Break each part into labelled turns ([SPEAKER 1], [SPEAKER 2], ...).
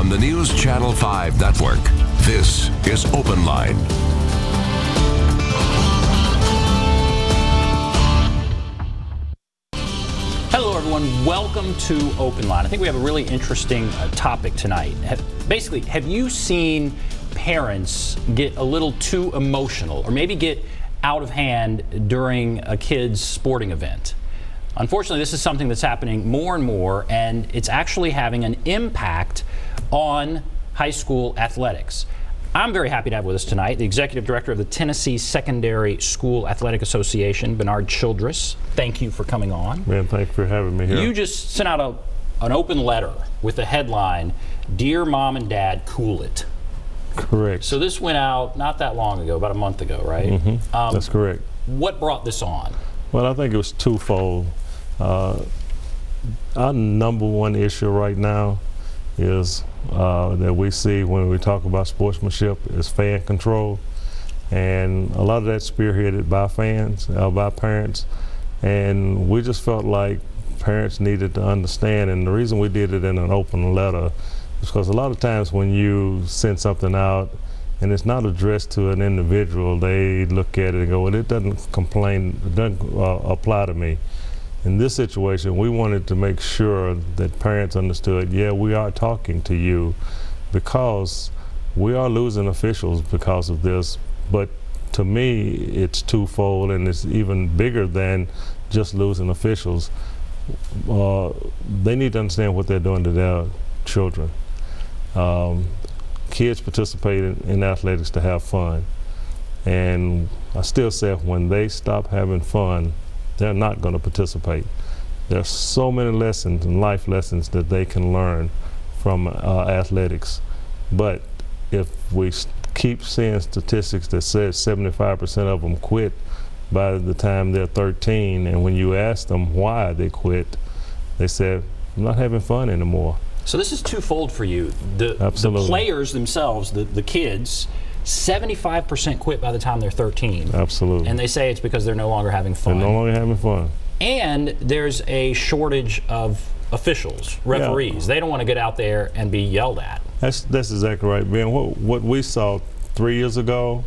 [SPEAKER 1] on the News Channel 5 network. This is OpenLine.
[SPEAKER 2] Hello everyone, welcome to OpenLine. I think we have a really interesting topic tonight. Basically, have you seen parents get a little too emotional or maybe get out of hand during a kid's sporting event? Unfortunately, this is something that's happening more and more, and it's actually having an impact on high school athletics. I'm very happy to have with us tonight the Executive Director of the Tennessee Secondary School Athletic Association, Bernard Childress. Thank you for coming on.
[SPEAKER 3] Man, thank you for having me here.
[SPEAKER 2] You just sent out an open letter with the headline, "Dear Mom and Dad, Cool It."
[SPEAKER 3] Correct.
[SPEAKER 2] So this went out not that long ago, about a month ago, right?
[SPEAKER 3] Mm-hmm. That's correct.
[SPEAKER 2] What brought this on?
[SPEAKER 3] Well, I think it was twofold. Our number one issue right now is that we see when we talk about sportsmanship is fan control, and a lot of that's spearheaded by fans, by parents, and we just felt like parents needed to understand, and the reason we did it in an open letter is because a lot of times when you send something out and it's not addressed to an individual, they look at it and go, well, it doesn't apply to me. In this situation, we wanted to make sure that parents understood, yeah, we are talking to you because we are losing officials because of this, but to me, it's twofold, and it's even bigger than just losing officials. They need to understand what they're doing to their children. Kids participate in athletics to have fun, and I still say when they stop having fun, they're not going to participate. There's so many lessons and life lessons that they can learn from athletics, but if we keep seeing statistics that says 75% of them quit by the time they're 13, and when you ask them why they quit, they said, I'm not having fun anymore.
[SPEAKER 2] So this is twofold for you. The players themselves, the kids, 75% quit by the time they're 13.
[SPEAKER 3] Absolutely.
[SPEAKER 2] And they say it's because they're no longer having fun.
[SPEAKER 3] They're no longer having fun.
[SPEAKER 2] And there's a shortage of officials, referees. Yeah. They don't want to get out there and be yelled at.
[SPEAKER 3] That's exactly right, Ben. What we saw 3 years ago,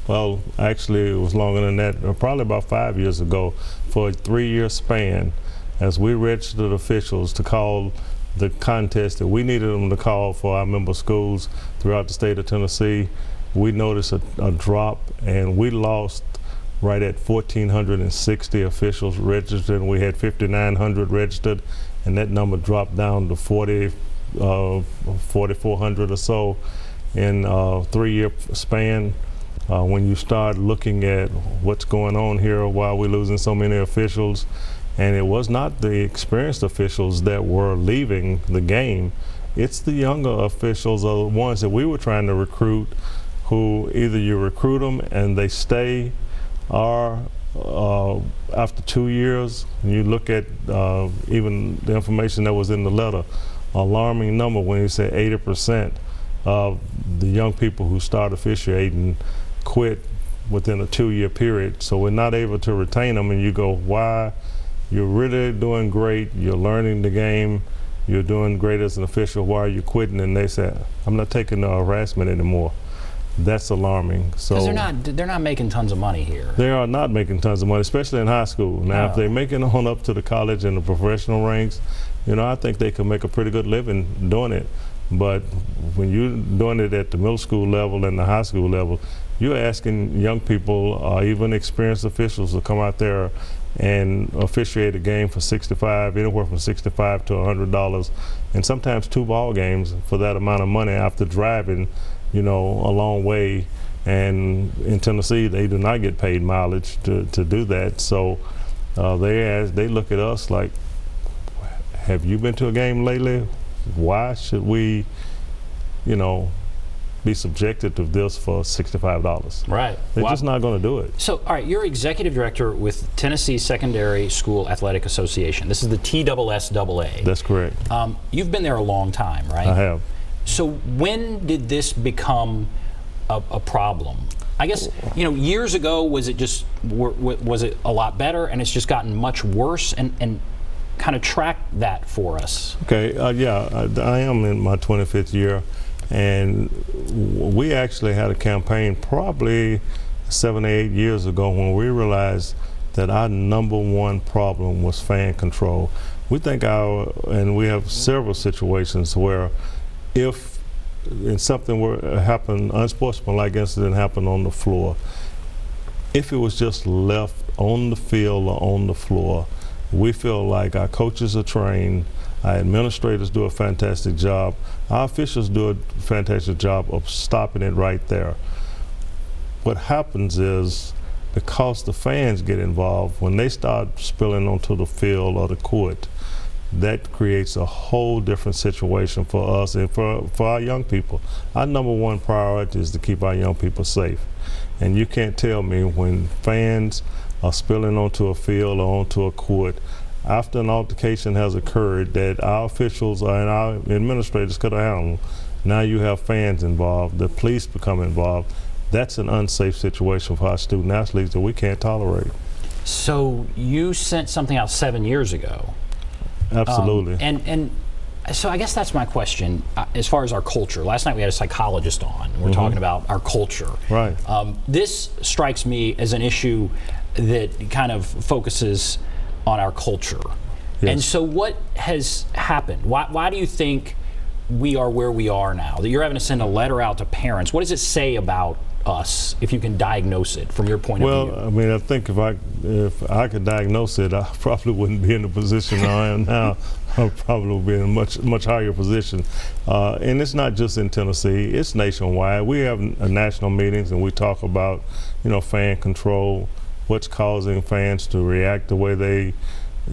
[SPEAKER 3] well, actually it was longer than that, probably about 5 years ago, for a 3-year span, as we registered officials to call the contest that we needed them to call for our member schools throughout the state of Tennessee, we noticed a drop, and we lost right at 1,460 officials registered, and we had 5,900 registered, and that number dropped down to 4,400 or so in a 3-year span. When you start looking at what's going on here, why we're losing so many officials, and it was not the experienced officials that were leaving the game, it's the younger officials, are the ones that we were trying to recruit, who either you recruit them and they stay, or after 2 years, you look at even the information that was in the letter, alarming number when you say 80% of the young people who start officiating quit within a 2-year period. So we're not able to retain them, and you go, why? You're really doing great, you're learning the game, you're doing great as an official, why are you quitting? And they say, I'm not taking the harassment anymore. That's alarming. So
[SPEAKER 2] they're not making tons of money here.
[SPEAKER 3] They are not making tons of money, especially in high school. Now, if they're making on up to the college and the professional ranks, you know, I think they can make a pretty good living doing it. But when you're doing it at the middle school level and the high school level, you're asking young people, even experienced officials, to come out there and officiate a game for anywhere from $65 to $100, and sometimes 2 ball games for that amount of money after driving, you know, a long way. And in Tennessee, they do not get paid mileage to do that. So they look at us like, have you been to a game lately? Why should we, you know, be subjected to this for $65?
[SPEAKER 2] Right.
[SPEAKER 3] They're just not going to do it.
[SPEAKER 2] So, all right, you're executive director with Tennessee Secondary School Athletic Association. This is the TSSAA.
[SPEAKER 3] That's correct.
[SPEAKER 2] You've been there a long time, right?
[SPEAKER 3] I have.
[SPEAKER 2] So when did this become a problem? I guess, you know, years ago, was it just was it a lot better, and it's just gotten much worse? And kind of track that for us?
[SPEAKER 3] Okay, yeah, I am in my 25th year, and we actually had a campaign probably 7 or 8 years ago when we realized that our #1 problem was fan control. We think and we have several situations where if something were to happen, unsportsmanlike incident happened on the floor, if it was just left on the field or on the floor, we feel like our coaches are trained, our administrators do a fantastic job, our officials do a fantastic job of stopping it right there. What happens is, because the fans get involved, when they start spilling onto the field or the court, that creates a whole different situation for us and for our young people. Our #1 priority is to keep our young people safe. And you can't tell me when fans are spilling onto a field or onto a court, after an altercation has occurred that our officials and our administrators could have handled, now you have fans involved, the police become involved. That's an unsafe situation for our student athletes that we can't tolerate.
[SPEAKER 2] So you sent something out 7 years ago.
[SPEAKER 3] Absolutely.
[SPEAKER 2] And so I guess that's my question as far as our culture. Last night we had a psychologist on, and we're talking about our culture.
[SPEAKER 3] Right.
[SPEAKER 2] This strikes me as an issue that kind of focuses on our culture. Yes. And so what has happened? Why do you think we are where we are now? That you're having to send a letter out to parents. What does it say about us, if you can diagnose it from your point of view?
[SPEAKER 3] Well, I mean, I think if I could diagnose it, I probably wouldn't be in the position I am now. I probably would be in a much higher position. And it's not just in Tennessee; it's nationwide. We have national meetings, and we talk about, fan control, what's causing fans to react the way they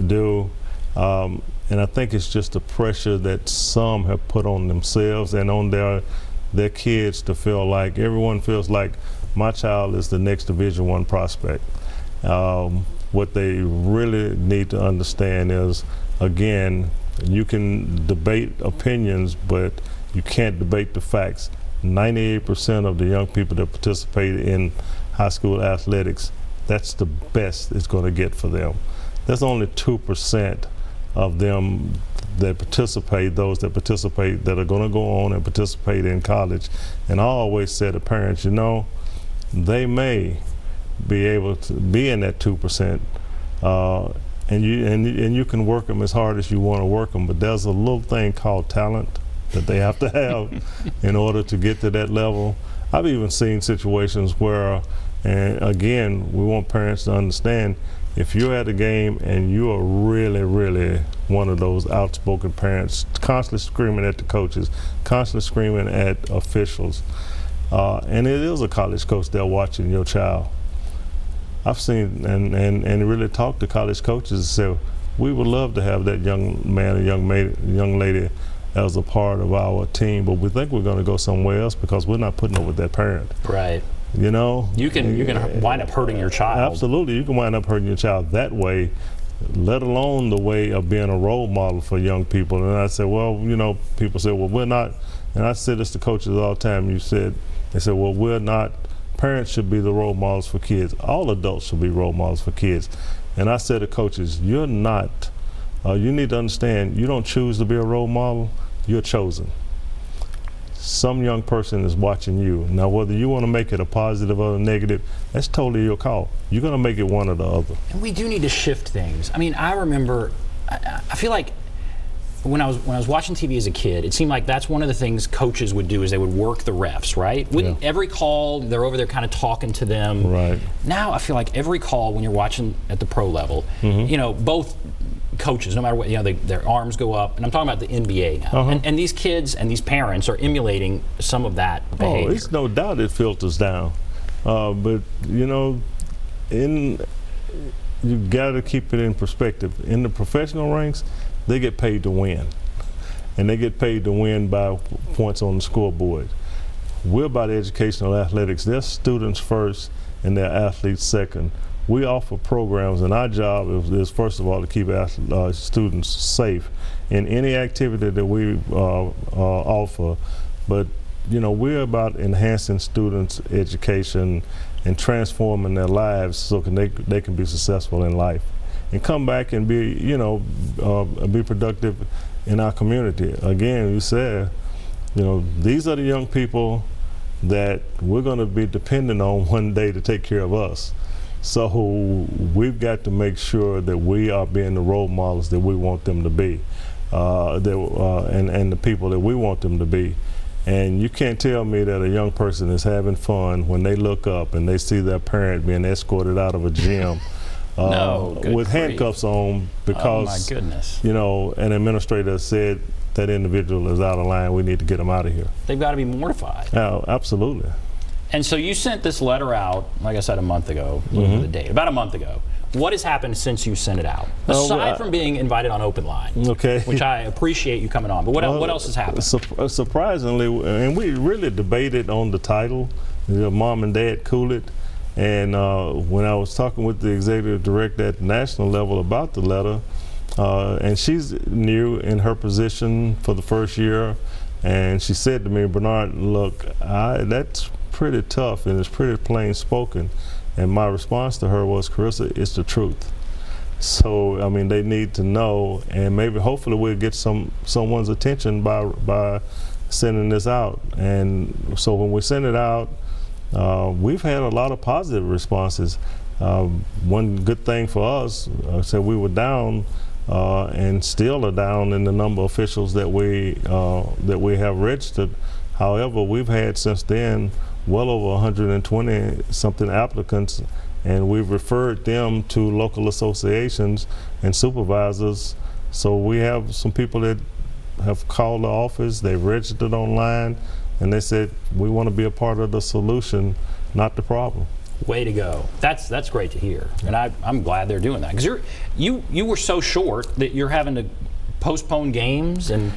[SPEAKER 3] do. And I think it's just the pressure that some have put on themselves and on their kids to feel like everyone feels like my child is the next Division I prospect. What they really need to understand is, again, you can debate opinions, but you can't debate the facts. 98% of the young people that participate in high school athletics, that's the best it's going to get for them. There's only 2% of them that participate, those that participate, that are going to go on and participate in college. And I always say to parents, they may be able to be in that 2%, and you can work them as hard as you want to work them, but there's a little thing called talent that they have to have in order to get to that level. I've even seen situations where, and again, we want parents to understand, if you're at a game and you are really, really one of those outspoken parents, constantly screaming at the coaches, constantly screaming at officials, and it is a college coach there watching your child. I've seen and really talked to college coaches and said, we would love to have that young man or young lady as a part of our team, but we think we're going to go somewhere else because we're not putting up with that parent.
[SPEAKER 2] Right.
[SPEAKER 3] You
[SPEAKER 2] can wind up hurting your child.
[SPEAKER 3] Absolutely, you can wind up hurting your child that way, let alone the way of being a role model for young people. And I said, well, people say, well, we're not, and I said this to coaches all the time, they said, well, we're not, parents should be the role models for kids. All adults should be role models for kids. And I said to coaches, you're not, you need to understand, you don't choose to be a role model, you're chosen. Some young person is watching you. Now, whether you want to make it a positive or a negative, that's totally your call. You're going to make it one or the other.
[SPEAKER 2] And we do need to shift things. I mean, I remember, I feel like when I was watching TV as a kid, it seemed like that's one of the things coaches would do, is they would work the refs, right? Wouldn't every call, they're over there kind of talking to them.
[SPEAKER 3] Right.
[SPEAKER 2] Now I feel like every call, when you're watching at the pro level, both coaches, no matter what, their arms go up, and I'm talking about the NBA now. And these kids and these parents are emulating some of that behavior.
[SPEAKER 3] Oh, it's no doubt it filters down, but you got to keep it in perspective. In the professional ranks, they get paid to win, and they get paid to win by points on the scoreboard. We're about educational athletics. They're students first and they're athletes second. We offer programs, and our job is first of all to keep students safe in any activity that we offer. But we're about enhancing students' education and transforming their lives so they can be successful in life. and come back and be, be productive in our community. Again, you said, these are the young people that we're going to be dependent on one day to take care of us. So we've got to make sure that we are being the role models that we want them to be, and the people that we want them to be. And you can't tell me that a young person is having fun when they look up and they see their parent being escorted out of a gym with handcuffs on because,
[SPEAKER 2] oh my goodness,
[SPEAKER 3] an administrator said that individual is out of line. We need to get them out of here.
[SPEAKER 2] They've got to be mortified.
[SPEAKER 3] Oh, absolutely.
[SPEAKER 2] And so you sent this letter out, like I said, a month ago, the date, about a month ago. What has happened since you sent it out? Aside from being invited on OpenLine, which I appreciate you coming on, but what else has happened?
[SPEAKER 3] Surprisingly, and we really debated on the title, Mom and Dad Cool It. And when I was talking with the executive director at the national level about the letter, and she's new in her position for the first year, and she said to me, Bernard, look, that's pretty tough and it's pretty plain spoken. And my response to her was, Carissa, it's the truth. So, I mean, they need to know, and maybe hopefully we'll get someone's attention by sending this out. And so when we send it out, we've had a lot of positive responses. One good thing for us, I said we were down and still are down in the number of officials that we have registered. However, we've had since then well over 120 something applicants, and we've referred them to local associations and supervisors. So we have some people that have called the office, they've registered online, and they said we want to be a part of the solution, not the problem.
[SPEAKER 2] Way to go. That's great to hear, and I'm glad they're doing that, because you were so short that you're having to postpone games and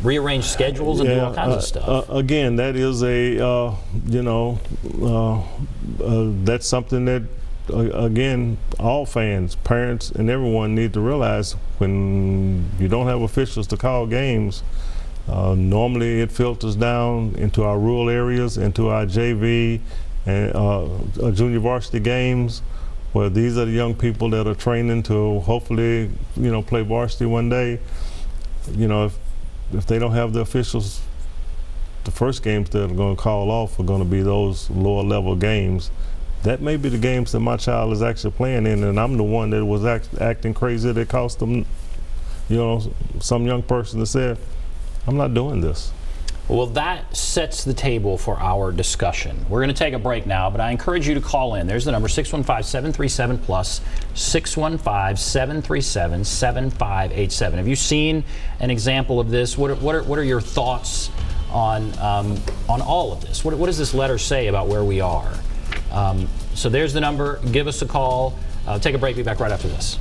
[SPEAKER 2] rearrange schedules and do all kinds of stuff. Again,
[SPEAKER 3] that is that's something that, again, all fans, parents, and everyone need to realize when you don't have officials to call games, normally it filters down into our rural areas, into our JV and junior varsity games, where these are the young people that are training to hopefully, play varsity one day. If they don't have the officials, the first games that are going to call off are going to be those lower level games. That may be the games that my child is actually playing in, and I'm the one that was acting crazy that cost them, some young person that said, I'm not doing this.
[SPEAKER 2] Well, that sets the table for our discussion. We're going to take a break now, but I encourage you to call in. There's the number, 615-737-PLUS, 615-737-7587. Have you seen an example of this? What are your thoughts on all of this? What does this letter say about where we are? So there's the number. Give us a call. Take a break. Be back right after this.